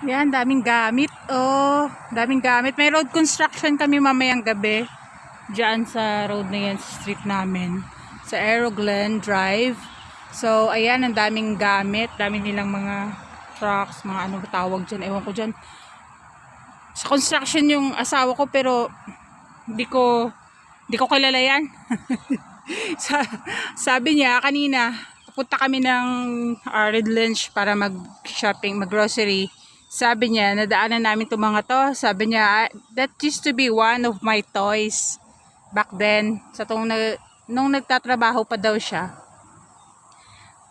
Yan, daming gamit. Oh, daming gamit. May road construction kami mamayang gabi. Diyan sa road na yan, sa street namin. Sa Aeroglen Drive. So, ayan, ang daming gamit. Dami nilang mga trucks, mga ano ba tawag dyan. Ewan ko dyan. Sa construction yung asawa ko, pero hindi ko kilala yan. Sabi niya kanina, pupunta kami ng Red Lunch para mag-shopping, mag-grocery. Sabi niya, nadaanan namin itong mga to. Sabi niya, that used to be one of my toys back then. Nung nagtatrabaho pa daw siya.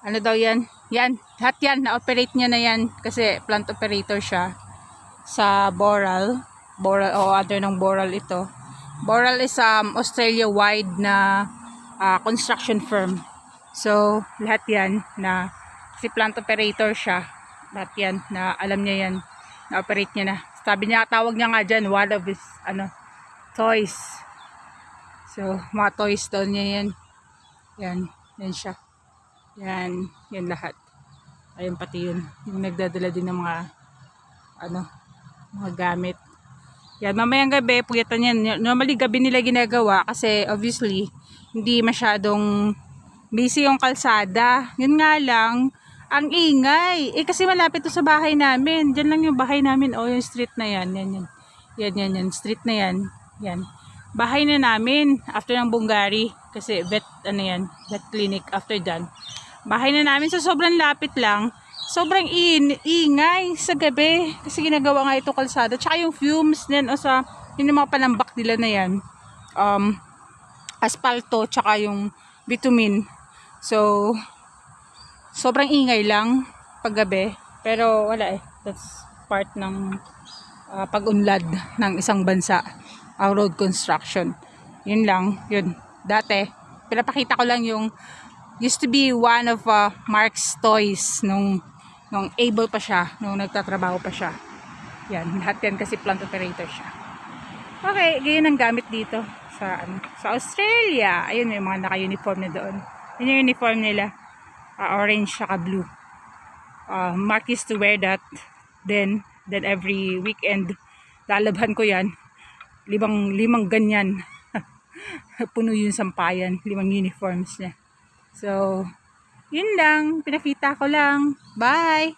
Ano daw yan? Yan, lahat yan, na-operate niya na yan. Kasi plant operator siya sa Boral. Boral, o other ng Boral ito. Boral is Australia-wide na construction firm. So, lahat yan na si plant operator siya. Lahat yan na alam niya yan. Na-operate niya na. Sabi niya, tawag niya nga dyan, one of his toys. So, mga toys daw niya yan. Yan siya. Yan lahat. Ayun pati yun. Yung nagdadala din ng mga mga gamit. Yan, mamayang gabi, puyatan yan. Normally, gabi nila ginagawa kasi obviously, hindi masyadong busy yung kalsada. Yun nga lang, ang ingay. Kasi malapit to sa bahay namin. Diyan lang yung bahay namin. O, yung street na yan. Yan. Street na yan. Yan. Bahay na namin after ng Bungari. Kasi vet clinic after dyan. Bahay na namin. So, sobrang lapit lang. Sobrang ingay sa gabi. Kasi ginagawa nga ito kalsada. Tsaka yung fumes din. O sa, yung mga panambak nila na yan. Aspalto. Tsaka yung bitumen. So, sobrang ingay lang paggabi. Pero wala eh. That's part ng pag-unlad ng isang bansa. Ang road construction. Yun lang. Yun. Dati, pinapakita ko lang yung used to be one of Mark's toys nung able pa siya, nung nagtatrabaho pa siya. Yan. Lahat yan kasi plant operator siya. Okay. Ganyan ang gamit dito sa Australia. Ayun, may mga naka-uniform na doon. Yun yung uniform nila. Orange saka blue. Mark used to wear that. Then every weekend, lalabhan ko yan. Limang ganyan. Puno yung sampayan. 5 uniforms niya. So, yun lang. Pinakita ko lang. Bye!